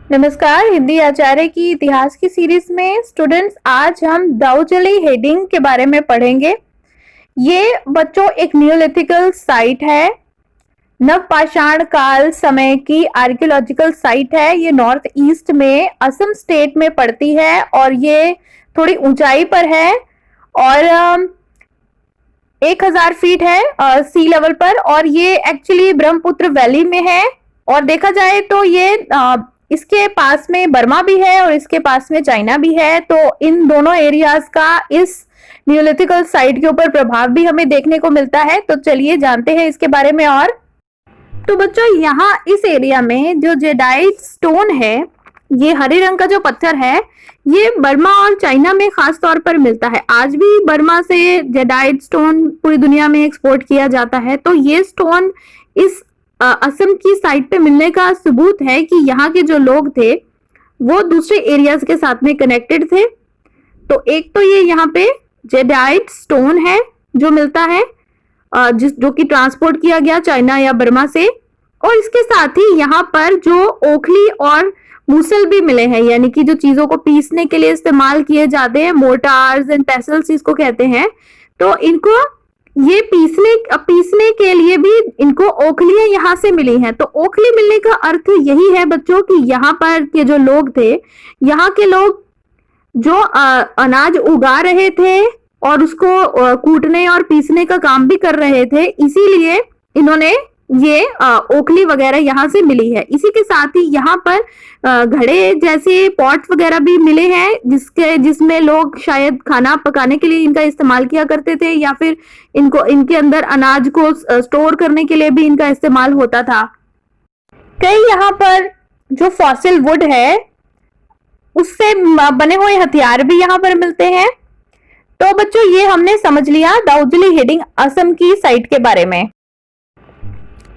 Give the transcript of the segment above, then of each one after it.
नमस्कार। हिंदी आचार्य की इतिहास की सीरीज में स्टूडेंट्स आज हम दाऊदजली हेडिंग के बारे में पढ़ेंगे। ये बच्चों एक नियोलिथिकल साइट है, नवपाषाण काल समय की आर्कियोलॉजिकल साइट है। ये नॉर्थ ईस्ट में असम स्टेट में पड़ती है और ये थोड़ी ऊंचाई पर है और 1000 फीट है सी लेवल पर, और ये एक्चुअली ब्रह्मपुत्र वैली में है। और देखा जाए तो ये इसके पास में बर्मा भी है और इसके पास में चाइना भी है, तो इन दोनों एरियाज का इस नियोलिथिकल साइट के ऊपर प्रभाव भी हमें देखने को मिलता है। तो चलिए जानते हैं इसके बारे में। और तो बच्चों, यहाँ इस एरिया में जो जेडाइट स्टोन है, ये हरे रंग का जो पत्थर है, ये बर्मा और चाइना में खास तौर पर मिलता है। आज भी बर्मा से जेडाइट स्टोन पूरी दुनिया में एक्सपोर्ट किया जाता है। तो ये स्टोन इस असम की साइट पे मिलने का सबूत है कि यहाँ के जो लोग थे वो दूसरे एरियाज के साथ में कनेक्टेड थे। तो एक तो ये यहाँ पे जेडाइट स्टोन है जो मिलता है, जो कि ट्रांसपोर्ट किया गया चाइना या बर्मा से, और इसके साथ ही यहाँ पर जो ओखली और मूसल भी मिले हैं, यानी कि जो चीजों को पीसने के लिए इस्तेमाल किए जाते हैं, मोर्टार्स एंड पेसल्स इसको कहते हैं। तो इनको ये पीसने के लिए भी इनको ओखलियां यहाँ से मिली हैं। तो ओखली मिलने का अर्थ यही है बच्चों कि यहाँ पर के जो लोग थे, यहाँ के लोग जो अनाज उगा रहे थे और उसको कूटने और पीसने का काम भी कर रहे थे, इसीलिए इन्होंने ये ओखली वगैरह यहाँ से मिली है। इसी के साथ ही यहाँ पर घड़े जैसे पॉट वगैरह भी मिले हैं, जिसमें लोग शायद खाना पकाने के लिए इनका इस्तेमाल किया करते थे, या फिर इनके अंदर अनाज को स्टोर करने के लिए भी इनका इस्तेमाल होता था। कई यहाँ पर जो फॉसिल वुड है उससे बने हुए हथियार भी यहाँ पर मिलते हैं। तो बच्चों, ये हमने समझ लिया दाऊदजली हेडिंग असम की साइट के बारे में।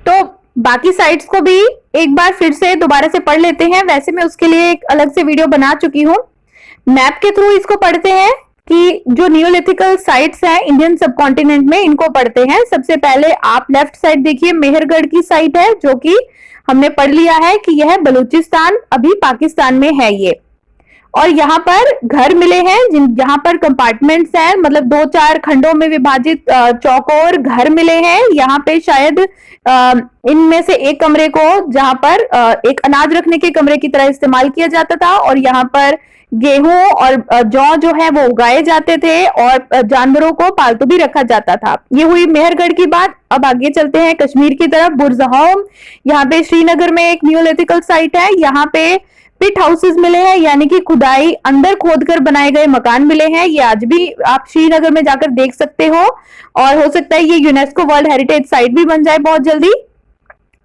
तो बाकी साइट्स को भी एक बार फिर से दोबारा से पढ़ लेते हैं। वैसे मैं उसके लिए एक अलग से वीडियो बना चुकी हूँ। मैप के थ्रू इसको पढ़ते हैं कि जो नियोलिथिकल साइट्स हैं इंडियन सबकॉन्टिनेंट में, इनको पढ़ते हैं। सबसे पहले आप लेफ्ट साइड देखिए, मेहरगढ़ की साइट है, जो कि हमने पढ़ लिया है कि यह बलूचिस्तान अभी पाकिस्तान में है ये। और यहाँ पर घर मिले हैं जहाँ पर कंपार्टमेंट्स हैं, मतलब 2-4 खंडों में विभाजित चौकोर घर मिले हैं। यहाँ पे शायद इनमें से एक कमरे को जहाँ पर एक अनाज रखने के कमरे की तरह इस्तेमाल किया जाता था, और यहाँ पर गेहूं और जौ जो है वो उगाए जाते थे और जानवरों को पालतू भी रखा जाता था। ये हुई मेहरगढ़ की बात। अब आगे चलते हैं कश्मीर की तरफ। बुरज़होम, यहाँ पे श्रीनगर में एक नियोलिथिकल साइट है। यहाँ पे पिट हाउसेस मिले हैं, यानी कि खुदाई अंदर खोदकर बनाए गए मकान मिले हैं। ये आज भी आप श्रीनगर में जाकर देख सकते हो, और हो सकता है ये यूनेस्को वर्ल्ड हेरिटेज साइट भी बन जाए बहुत जल्दी।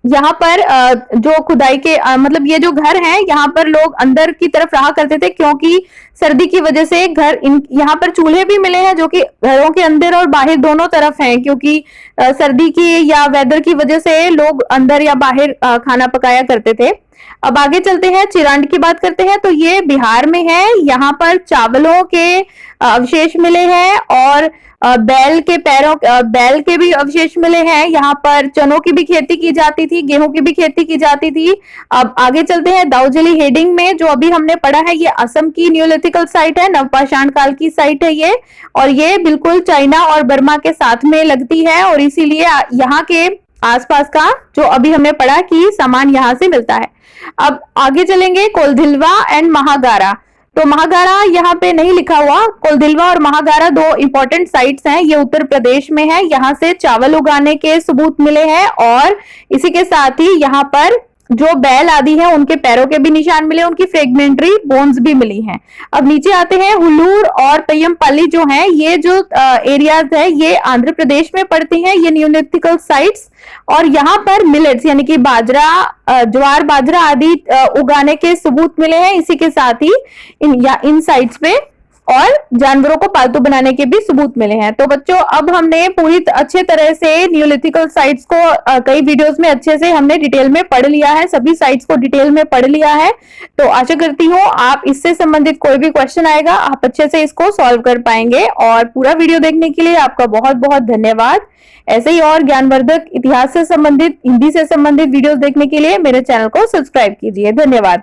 यहाँ पर जो खुदाई के मतलब ये जो घर हैं, यहाँ पर लोग अंदर की तरफ रहा करते थे, क्योंकि सर्दी की वजह से यहाँ पर चूल्हे भी मिले हैं जो कि घरों के अंदर और बाहर दोनों तरफ हैं, क्योंकि सर्दी की या वेदर की वजह से लोग अंदर या बाहर खाना पकाया करते थे। अब आगे चलते हैं, चिरांड की बात करते हैं। तो ये बिहार में है। यहाँ पर चावलों के अवशेष मिले हैं और बैल के भी अवशेष मिले हैं। यहाँ पर चनों की भी खेती की जाती थी, गेहूं की भी खेती की जाती थी। अब आगे चलते हैं दाऊदजली हेडिंग में। जो अभी हमने पढ़ा है, ये असम की नियोलिथिकल साइट है, नवपाषाण काल की साइट है ये, और ये बिल्कुल चाइना और बर्मा के साथ में लगती है, और इसीलिए यहाँ के आसपास का जो अभी हमने पढ़ा कि सामान यहाँ से मिलता है। अब आगे चलेंगे, कोलधिलवा एंड महागारा। तो महागारा यहाँ पे नहीं लिखा हुआ। कोलधिलवा और महागारा दो इंपॉर्टेंट साइट्स हैं। ये उत्तर प्रदेश में है। यहाँ से चावल उगाने के सबूत मिले हैं, और इसी के साथ ही यहाँ पर जो बैल आदि हैं उनके पैरों के भी निशान मिले, उनकी फ्रेगमेंटरी बोन्स भी मिली हैं। अब नीचे आते हैं, हुलूर और पय्यमपल्ली जो हैं, ये जो एरियाज है ये आंध्र प्रदेश में पड़ती हैं, ये नियोलिथिकल साइट्स। और यहाँ पर मिलेट्स यानी कि बाजरा, ज्वार बाजरा आदि उगाने के सबूत मिले हैं। इसी के साथ ही इन साइट्स पे और जानवरों को पालतू बनाने के भी सबूत मिले हैं। तो बच्चों, अब हमने पूरी अच्छे तरह से नियोलिथिकल साइट्स को कई वीडियोस में अच्छे से हमने डिटेल में पढ़ लिया है, सभी साइट्स को डिटेल में पढ़ लिया है। तो आशा करती हूँ आप इससे संबंधित कोई भी क्वेश्चन आएगा आप अच्छे से इसको सॉल्व कर पाएंगे। और पूरा वीडियो देखने के लिए आपका बहुत बहुत धन्यवाद। ऐसे ही और ज्ञानवर्धक इतिहास से संबंधित, हिंदी से संबंधित वीडियोस देखने के लिए मेरे चैनल को सब्सक्राइब कीजिए। धन्यवाद।